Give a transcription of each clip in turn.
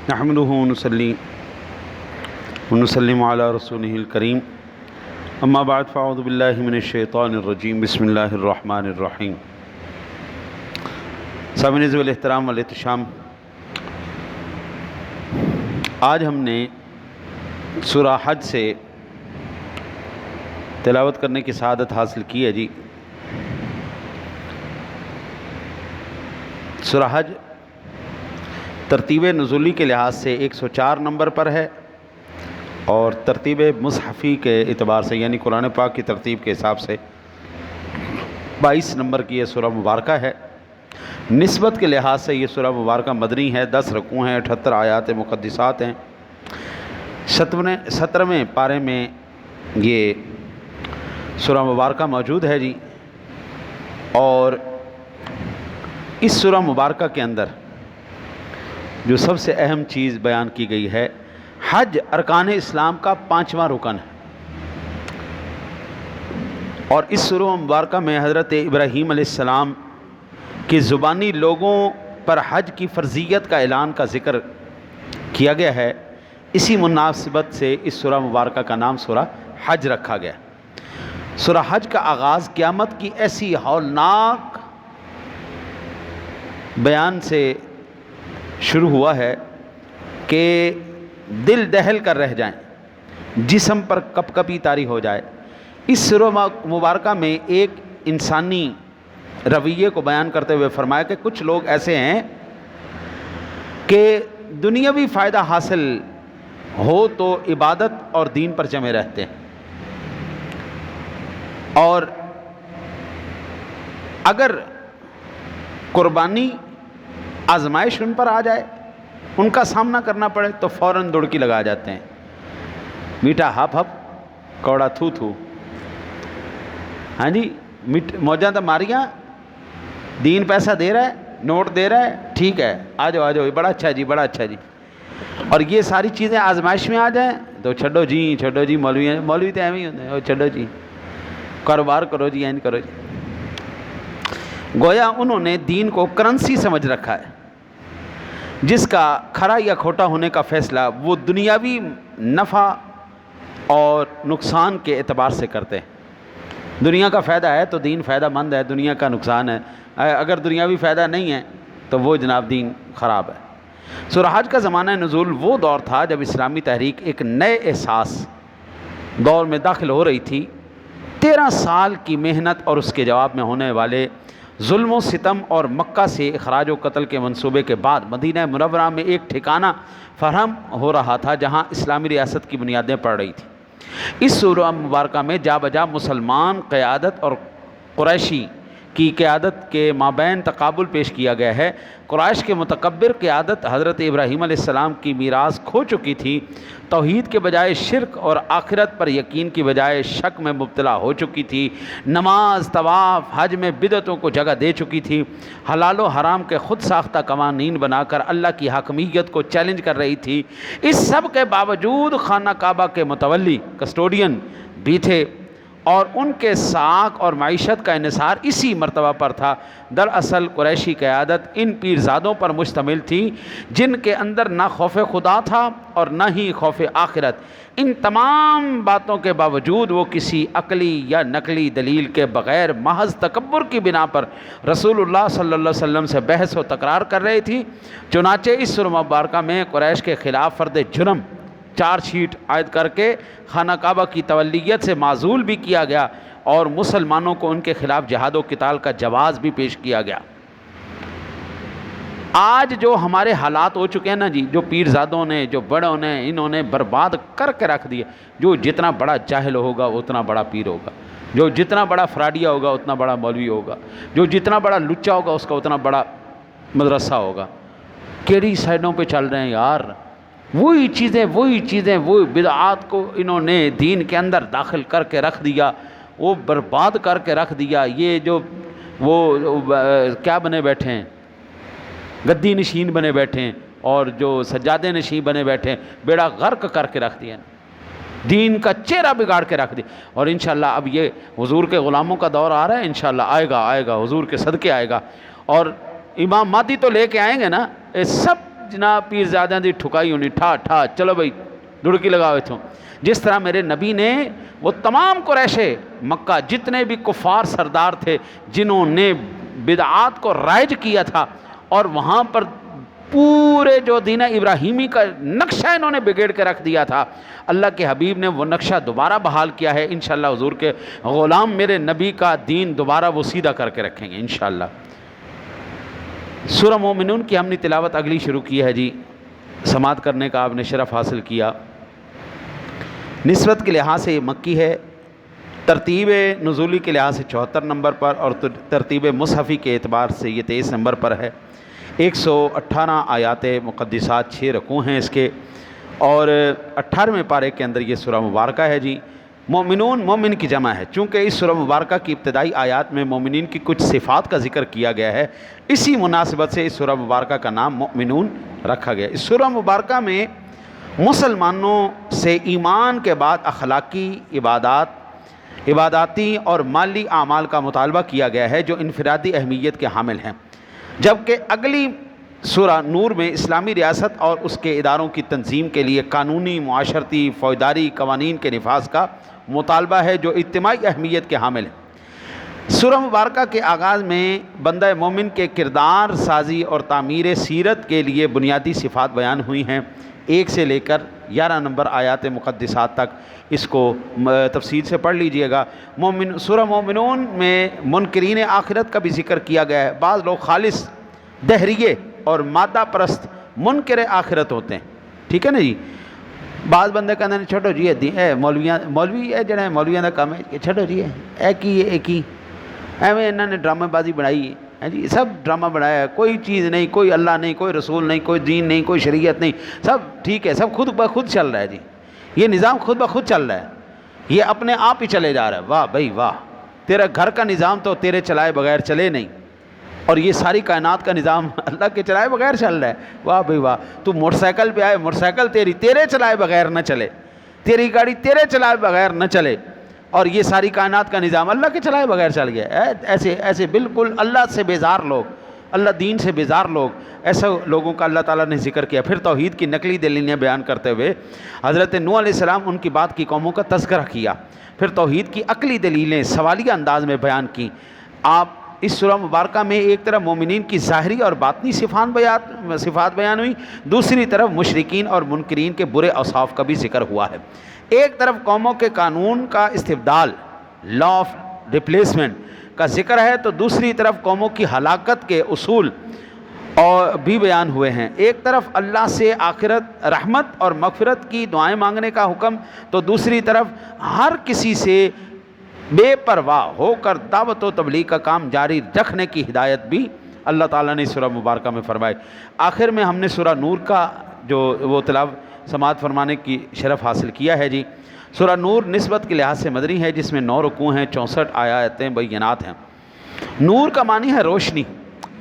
نحمده ونصلي ونسلم على رسوله الكريم اما بعد فاعوذ باللہ من الشیطان الرجیم بسم اللہ الرحمن الرحیم۔ سامعین عزیز والاحترام والاحتشام، آج ہم نے سورہ حج سے تلاوت کرنے کی سعادت حاصل کی ہے جی۔ سورہ حج ترتیب نزولی کے لحاظ سے 104 نمبر پر ہے، اور ترتیب مصحفی کے اعتبار سے یعنی قرآن پاک کی ترتیب کے حساب سے 22 نمبر کی یہ سورہ مبارکہ ہے۔ نسبت کے لحاظ سے یہ سورہ مبارکہ مدنی ہے، 10 رکوع ہیں، 78 آیات مقدسات ہیں۔ 17ویں پارے میں یہ سورہ مبارکہ موجود ہے جی۔ اور اس سورہ مبارکہ کے اندر جو سب سے اہم چیز بیان کی گئی ہے، حج ارکان اسلام کا 5واں رکن ہے، اور اس سورہ مبارکہ میں حضرت ابراہیم علیہ السلام کی زبانی لوگوں پر حج کی فرضیت کا اعلان کا ذکر کیا گیا ہے۔ اسی مناسبت سے اس سورہ مبارکہ کا نام سورہ حج رکھا گیا۔ سورہ حج کا آغاز قیامت کی ایسی ہولناک بیان سے شروع ہوا ہے کہ دل دہل کر رہ جائیں، جسم پر کپ کپی طاری ہو جائے۔ اس سورہ مبارکہ میں ایک انسانی رویے کو بیان کرتے ہوئے فرمایا کہ کچھ لوگ ایسے ہیں کہ دنیاوی فائدہ حاصل ہو تو عبادت اور دین پر جمے رہتے ہیں، اور اگر قربانی آزمائش ان پر آ جائے، ان کا سامنا کرنا پڑے تو فوراً دڑکی لگا جاتے ہیں۔ میٹھا ہپ ہپ کوڑا تھو تھو، ہاں جی، موجاں تو ماریاں، دین پیسہ دے رہا ہے، نوٹ دے رہا ہے، ٹھیک ہے، آ جاؤ، بڑا اچھا جی، بڑا اچھا جی۔ اور یہ ساری چیزیں آزمائش میں آ جائیں تو چھڈو جی، مولوی تو ایویں ہی ہوتے ہیں، چھڈو جی، کاروبار کرو جی، این کرو جی۔ گویا انہوں نے دین کو کرنسی سمجھ رکھا ہے، جس کا کھرا یا کھوٹا ہونے کا فیصلہ وہ دنیاوی نفع اور نقصان کے اعتبار سے کرتے ہیں۔ دنیا کا فائدہ ہے تو دین فائدہ مند ہے، دنیا کا نقصان ہے اگر دنیاوی فائدہ نہیں ہے تو وہ جناب دین خراب ہے۔ سورہ حج کا زمانہ نزول وہ دور تھا جب اسلامی تحریک ایک نئے احساس دور میں داخل ہو رہی تھی۔ 13 سال کی محنت اور اس کے جواب میں ہونے والے ظلم و ستم اور مکہ سے اخراج و قتل کے منصوبے کے بعد مدینہ منورہ میں ایک ٹھکانہ فراہم ہو رہا تھا جہاں اسلامی ریاست کی بنیادیں پڑ رہی تھیں۔ اس سورہ مبارکہ میں جا بجا مسلمان قیادت اور قریشی کی قیادت کے مابین تقابل پیش کیا گیا ہے۔ قریش کے متکبر قیادت حضرت ابراہیم علیہ السلام کی میراث کھو چکی تھی، توحید کے بجائے شرک اور آخرت پر یقین کی بجائے شک میں مبتلا ہو چکی تھی، نماز، طواف، حج میں بدعتوں کو جگہ دے چکی تھی، حلال و حرام کے خود ساختہ قوانین بنا کر اللہ کی حاکمیت کو چیلنج کر رہی تھی۔ اس سب کے باوجود خانہ کعبہ کے متولی کسٹوڈین بھی تھے، اور ان کے ساکھ اور معیشت کا انحصار اسی مرتبہ پر تھا۔ دراصل قریشی قیادت ان پیرزادوں پر مشتمل تھی جن کے اندر نہ خوف خدا تھا اور نہ ہی خوف آخرت۔ ان تمام باتوں کے باوجود وہ کسی عقلی یا نقلی دلیل کے بغیر محض تکبر کی بنا پر رسول اللہ صلی اللہ علیہ وسلم سے بحث و تکرار کر رہی تھی۔ چنانچہ اس سورہ مبارکہ میں قریش کے خلاف فرد جرم چارج شیٹ عائد کر کے خانہ کعبہ کی تولیت سے معزول بھی کیا گیا، اور مسلمانوں کو ان کے خلاف جہاد و قتال کا جواز بھی پیش کیا گیا۔ آج جو ہمارے حالات ہو چکے ہیں نا جی، جو پیرزادوں نے، جو بڑوں نے، انہوں نے برباد کر کے رکھ دیا۔ جو جتنا بڑا جاہل ہوگا اتنا بڑا پیر ہوگا، جو جتنا بڑا فراڈیا ہوگا اتنا بڑا مولوی ہوگا، جو جتنا بڑا لچا ہوگا اس کا اتنا بڑا مدرسہ ہوگا۔ کیڑی سائڈوں پہ چل رہے ہیں یار، وہی چیزیں وہی بدعات کو انہوں نے دین کے اندر داخل کر کے رکھ دیا، وہ برباد کر کے رکھ دیا۔ یہ جو وہ کیا بنے بیٹھے ہیں، گدی نشین بنے بیٹھے ہیں، اور جو سجادے نشین بنے بیٹھے ہیں، بیڑا غرق کر کے رکھ دیا، دین کا چہرہ بگاڑ کے رکھ دیا۔ اور انشاءاللہ اب یہ حضور کے غلاموں کا دور آ رہا ہے، انشاءاللہ آئے گا، حضور کے صدقے آئے گا، اور امام مہدی تو لے کے آئیں گے نا، یہ سب جناب پیرزادیاں دی ٹھکائی ہونی ٹھا ٹھا چلو بھائی دڑکی لگاؤ اتھوں. جس طرح میرے نبی نے وہ تمام قریش مکہ جتنے بھی کفار سردار تھے جنہوں نے بدعات کو رائج کیا تھا اور وہاں پر پورے جو دین ابراہیمی کا نقشہ انہوں نے بگیڑ کے رکھ دیا تھا، اللہ کے حبیب نے وہ نقشہ دوبارہ بحال کیا ہے. انشاءاللہ حضور کے غلام میرے نبی کا دین دوبارہ وہ سیدھا کر کے رکھیں گے انشاءاللہ. سورہ مومنون کی ہم نے تلاوت اگلی شروع کی ہے جی. سماعت کرنے کا آپ نے شرف حاصل کیا. نسبت کے لحاظ سے یہ مکی ہے، ترتیب نزولی کے لحاظ سے 74 نمبر پر اور ترتیب مصحفی کے اعتبار سے یہ 23 نمبر پر ہے. 118 آیات مقدسات 6 رکوع ہیں اس کے، اور 18ویں پارے کے اندر یہ سورہ مبارکہ ہے جی. مومنون مومن کی جمع ہے، چونکہ اس سورہ مبارکہ کی ابتدائی آیات میں مومنین کی کچھ صفات کا ذکر کیا گیا ہے، اسی مناسبت سے اس سورہ مبارکہ کا نام مومنون رکھا گیا. اس سورہ مبارکہ میں مسلمانوں سے ایمان کے بعد اخلاقی عباداتی اور مالی اعمال کا مطالبہ کیا گیا ہے جو انفرادی اہمیت کے حامل ہیں، جبکہ اگلی سورہ نور میں اسلامی ریاست اور اس کے اداروں کی تنظیم کے لیے قانونی، معاشرتی، فوجداری قوانین کے نفاذ کا مطالبہ ہے جو اجتماعی اہمیت کے حامل ہیں. سورہ مبارکہ کے آغاز میں بندہ مومن کے کردار سازی اور تعمیر سیرت کے لیے بنیادی صفات بیان ہوئی ہیں. 1 سے لے کر 11 نمبر آیات مقدسات تک اس کو تفصیل سے پڑھ لیجئے گا. سورہ مومنون میں منکرین آخرت کا بھی ذکر کیا گیا ہے. بعض لوگ خالص دہریے اور مادہ پرست منکر آخرت ہوتے ہیں، ٹھیک ہے نا جی. بعض بندے کہتے ہیں چھوٹو جی مولوی ہے جڑا مولویاں دا کام ہے کہ چھوٹو جی ایک ہی ایویں انہوں نے ڈرامہ بازی بنائی ہے جی. سب ڈرامہ بنایا ہے، کوئی چیز نہیں، کوئی اللہ نہیں، کوئی رسول نہیں، کوئی دین نہیں، کوئی شریعت نہیں، سب ٹھیک ہے، سب خود بخود چل رہا ہے جی. یہ نظام خود بخود چل رہا ہے، یہ اپنے آپ ہی چلے جا رہا ہے. واہ بھائی واہ، تیرا گھر کا نظام تو تیرے چلائے بغیر چلے نہیں، اور یہ ساری کائنات کا نظام اللہ کے چلائے بغیر چل رہا ہے. واہ بھائی واہ، تو موٹر سائیکل پہ آئے، موٹر سائیکل تیرے چلائے بغیر نہ چلے، تیری گاڑی تیرے چلائے بغیر نہ چلے، اور یہ ساری کائنات کا نظام اللہ کے چلائے بغیر چل گیا. ایسے بالکل اللہ سے بیزار لوگ، اللہ دین سے بیزار لوگ، ایسے لوگوں کا اللہ تعالیٰ نے ذکر کیا. پھر توحید کی نقلی دلیلیں بیان کرتے ہوئے حضرت نوح علیہ السلام ان کی بات کی قوموں کا تذکرہ کیا. پھر توحید کی عقلی دلیلیں سوالیہ انداز میں بیان کی. آپ اس سورہ مبارکہ میں ایک طرف مومنین کی ظاہری اور باطنی صفات بیان ہوئی، دوسری طرف مشرکین اور منکرین کے برے اوصاف کا بھی ذکر ہوا ہے. ایک طرف قوموں کے قانون کا استبدال، لا آف ریپلیسمنٹ کا ذکر ہے، تو دوسری طرف قوموں کی ہلاکت کے اصول اور بھی بیان ہوئے ہیں. ایک طرف اللہ سے آخرت، رحمت اور مغفرت کی دعائیں مانگنے کا حکم، تو دوسری طرف ہر کسی سے بے پرواہ ہو کر دعوت و تبلیغ کا کام جاری رکھنے کی ہدایت بھی اللہ تعالیٰ نے سورہ مبارکہ میں فرمائی. آخر میں ہم نے سورہ نور کا جو وہ سماعت فرمانے کی شرف حاصل کیا ہے جی. سورہ نور نسبت کے لحاظ سے مدنی ہے، جس میں 9 رکوع ہیں، 64 آیاتیں بینات ہیں. نور کا معنی ہے روشنی،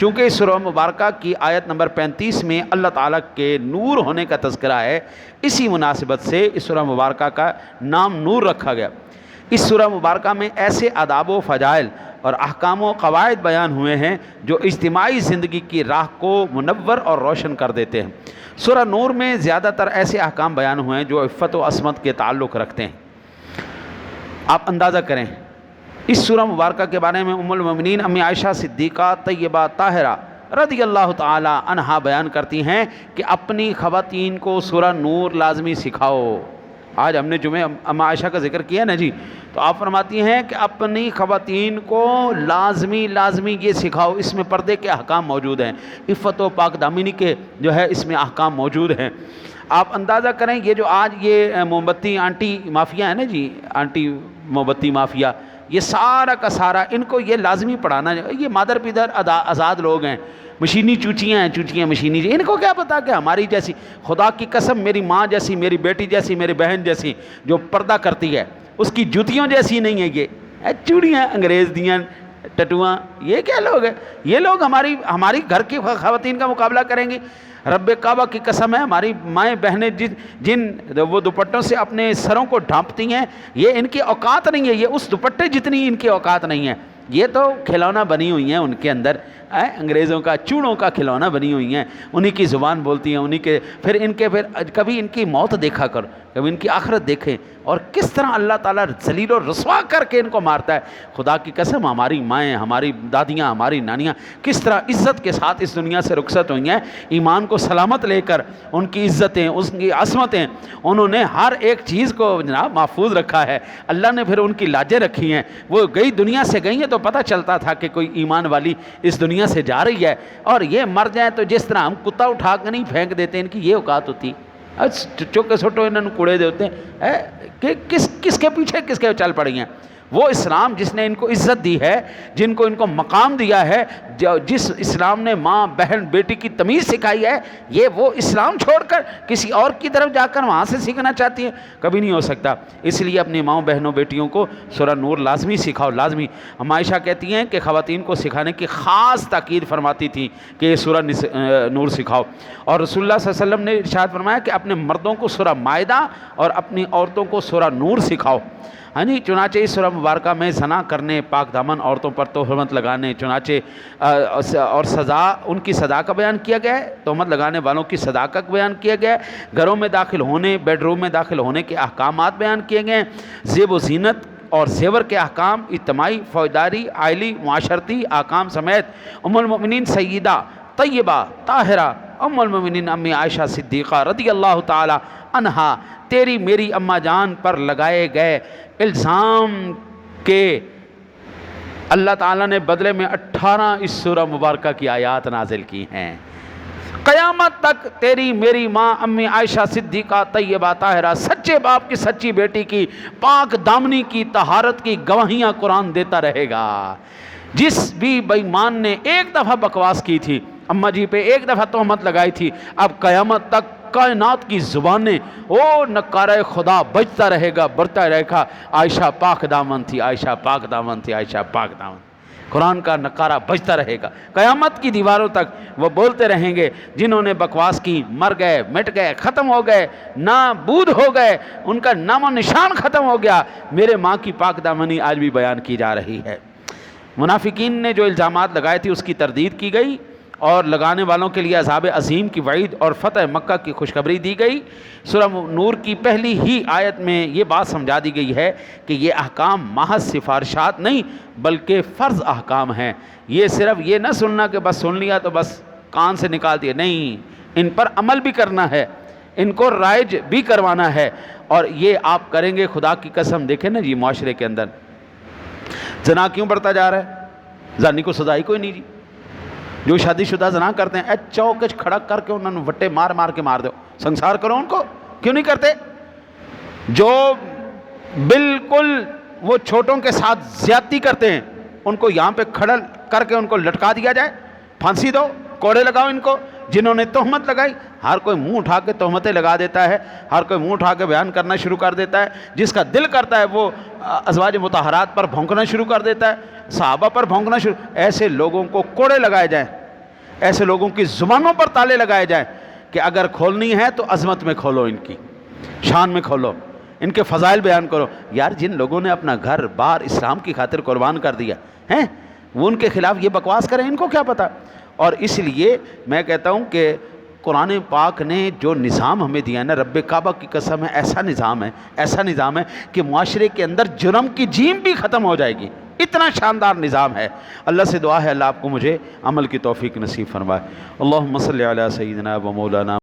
چونکہ اس سورہ مبارکہ کی آیت نمبر 35 میں اللہ تعالیٰ کے نور ہونے کا تذکرہ ہے، اسی مناسبت سے اس سورہ مبارکہ کا نام نور رکھا گیا. اس سورہ مبارکہ میں ایسے آداب و فضائل اور احکام و قواعد بیان ہوئے ہیں جو اجتماعی زندگی کی راہ کو منور اور روشن کر دیتے ہیں. سورہ نور میں زیادہ تر ایسے احکام بیان ہوئے ہیں جو عفت و عصمت کے تعلق رکھتے ہیں. آپ اندازہ کریں اس سورہ مبارکہ کے بارے میں ام المومنین امی عائشہ صدیقہ طیبہ طاہرہ رضی اللہ تعالی عنہا بیان کرتی ہیں کہ اپنی خواتین کو سورہ نور لازمی سکھاؤ. آج ہم نے جمعہ اما عائشہ کا ذکر کیا نا جی، تو آپ فرماتی ہیں کہ اپنی خواتین کو لازمی یہ سکھاؤ. اس میں پردے کے احکام موجود ہیں، عفت و پاک دامنی کے جو ہے اس میں احکام موجود ہیں. آپ اندازہ کریں یہ جو آج یہ موم بتی آنٹی مافیا ہے نا جی، آنٹی موم بتی مافیا، یہ سارا کا سارا ان کو یہ لازمی پڑھانا، یہ مادر پیدر آزاد لوگ ہیں، مشینی چوچیاں ہیں، چوچیاں مشینی، ان کو کیا پتا کہ ہماری جیسی، خدا کی قسم میری ماں جیسی، میری بیٹی جیسی، میری بہن جیسی جو پردہ کرتی ہے اس کی جوتیوں جیسی نہیں ہے. یہ چوڑیاں انگریز دیاں ٹٹواں، یہ کیا لوگ ہیں؟ یہ لوگ ہماری گھر کی خواتین کا مقابلہ کریں گے. رب کعبہ کی قسم ہے، ہماری مائیں بہنیں جن وہ دوپٹوں سے اپنے سروں کو ڈھانپتی ہیں، یہ ان کی اوقات نہیں ہے، یہ اس دوپٹے جتنی ان کی اوقات نہیں ہے. یہ تو کھلونا بنی ہوئی ہیں ان کے اندر، انگریزوں کا چوڑوں کا کھلونا بنی ہوئی ہیں، انہی کی زبان بولتی ہیں، انہی کے پھر کبھی ان کی موت دیکھا کرو، کبھی ان کی آخرت دیکھیں، اور کس طرح اللہ تعالیٰ ذلیل و رسوا کر کے ان کو مارتا ہے۔ خدا کی قسم ہماری مائیں، ہماری دادیاں، ہماری نانیاں کس طرح عزت کے ساتھ اس دنیا سے رخصت ہوئی ہیں، ایمان کو سلامت لے کر، ان کی عزتیں، اس کی عصمتیں، انہوں نے ہر ایک چیز کو جناب محفوظ رکھا ہے۔ اللہ نے پھر ان کی لاجیں رکھی ہیں، وہ گئی دنیا سے گئی ہیں تو پتہ چلتا تھا کہ کوئی ایمان والی اس دنیا سے جا رہی ہے، اور یہ مر جائیں تو جس طرح ہم کتا اٹھا کے نہیں پھینک دیتے، ان کی یہ اوقات ہوتی، چوکے چھوٹو انہوں کوڑے دے ہوتے ہیں کہ کس کے پیچھے کس کے چل پڑی ہیں۔ وہ اسلام جس نے ان کو عزت دی ہے، جن کو ان کو مقام دیا ہے، جس اسلام نے ماں بہن بیٹی کی تمیز سکھائی ہے، یہ وہ اسلام چھوڑ کر کسی اور کی طرف جا کر وہاں سے سیکھنا چاہتی ہیں، کبھی نہیں ہو سکتا۔ اس لیے اپنی ماؤں بہنوں بیٹیوں کو سورہ نور لازمی سکھاؤ، لازمی۔ ہم عائشہ کہتی ہیں کہ خواتین کو سکھانے کی خاص تاکید فرماتی تھی کہ یہ سورہ نور سکھاؤ، اور رسول اللہ صلی اللہ علیہ وسلم نے ارشاد فرمایا کہ اپنے مردوں کو سورہ مائدہ اور اپنی عورتوں کو سورہ نور سکھاؤ۔ چنانچہ اس سورہ مبارکہ میں زنا کرنے، پاک دامن عورتوں پر تہمت لگانے، اور سزا، ان کی سزا کا بیان کیا گیا ہے، تہمت لگانے والوں کی سزا کا بیان کیا گیا ہے، گھروں میں داخل ہونے، بیڈ روم میں داخل ہونے کے احکامات بیان کیے گئے ہیں، زیب و زینت اور زیور کے احکام، اجتماعی، فوجداری، عائلی، معاشرتی احکام سمیت ام المؤمنین سیدہ طیبہ طاہرہ ام المؤمنین امی عائشہ صدیقہ رضی اللہ تعالی عنہا تیری میری اماں جان پر لگائے گئے الزام کے اللہ تعالیٰ نے بدلے میں 18 اس سورہ مبارکہ کی آیات نازل کی ہیں۔ قیامت تک تیری میری ماں امی عائشہ صدیقہ طیبہ طاہرہ سچے باپ کی سچی بیٹی کی پاک دامنی کی طہارت کی گواہیاں قرآن دیتا رہے گا۔ جس بھی بے ایمان نے ایک دفعہ بکواس کی تھی، اماں جی پہ ایک دفعہ تہمت لگائی تھی، اب قیامت تک کائنات کی زبانیں نکارہ خدا بجتا رہے گا، بڑھتا رہے گا، عائشہ پاک دامن تھی، عائشہ پاک دامن تھی، عائشہ پاک دامن۔ قرآن کا نکارہ بجتا رہے گا قیامت کی دیواروں تک، وہ بولتے رہیں گے جنہوں نے بکواس کی مر گئے، مٹ گئے، ختم ہو گئے، نابود ہو گئے، ان کا نام و نشان ختم ہو گیا، میرے ماں کی پاک دامنی آج بھی بیان کی جا رہی ہے۔ منافقین نے جو الزامات لگائے تھے اس کی تردید کی گئی، اور لگانے والوں کے لیے عذاب عظیم کی وعید اور فتح مکہ کی خوشخبری دی گئی۔ سورہ نور کی پہلی ہی آیت میں یہ بات سمجھا دی گئی ہے کہ یہ احکام محض سفارشات نہیں بلکہ فرض احکام ہیں۔ یہ صرف یہ نہ سننا کہ بس سن لیا تو بس کان سے نکال دیا، نہیں، ان پر عمل بھی کرنا ہے، ان کو رائج بھی کروانا ہے، اور یہ آپ کریں گے خدا کی قسم۔ دیکھیں نا جی معاشرے کے اندر زنا کیوں بڑھتا جا رہا ہے؟ زانی کو سزا ہی کوئی نہیں جی۔ جو شادی شدہ زنا کرتے ہیں چوکچ کھڑک کر کے انہوں نے وٹے مار مار کے مار دو، سنسار کرو ان کو، کیوں نہیں کرتے؟ جو بالکل وہ چھوٹوں کے ساتھ زیادتی کرتے ہیں ان کو یہاں پہ کھڑا کر کے ان کو لٹکا دیا جائے، پھانسی دو، کوڑے لگاؤ ان کو۔ جنہوں نے تہمت لگائی، ہر کوئی منہ اٹھا کے تہمتیں لگا دیتا ہے، ہر کوئی منہ اٹھا کے بیان کرنا شروع کر دیتا ہے، جس کا دل کرتا ہے وہ ازواج مطہرات پر بھونکنا شروع کر دیتا ہے، صحابہ پر بھونکنا شروع۔ ایسے لوگوں کو کوڑے لگائے جائیں، ایسے لوگوں کی زبانوں پر تالے لگائے جائیں کہ اگر کھولنی ہے تو عظمت میں کھولو، ان کی شان میں کھولو، ان کے فضائل بیان کرو۔ یار جن لوگوں نے اپنا گھر بار اسلام کی خاطر قربان کر دیا ہے، وہ ان کے خلاف یہ بکواس کریں، ان کو کیا پتہ؟ اور اس لیے میں کہتا ہوں کہ قرآن پاک نے جو نظام ہمیں دیا ہے نا، رب کعبہ کی قسم ہے، ایسا نظام ہے کہ معاشرے کے اندر جرم کی جیم بھی ختم ہو جائے گی، اتنا شاندار نظام ہے۔ اللہ سے دعا ہے اللہ آپ کو مجھے عمل کی توفیق نصیب فرمائے۔ اللہم صلی علی سیدنا و مولانا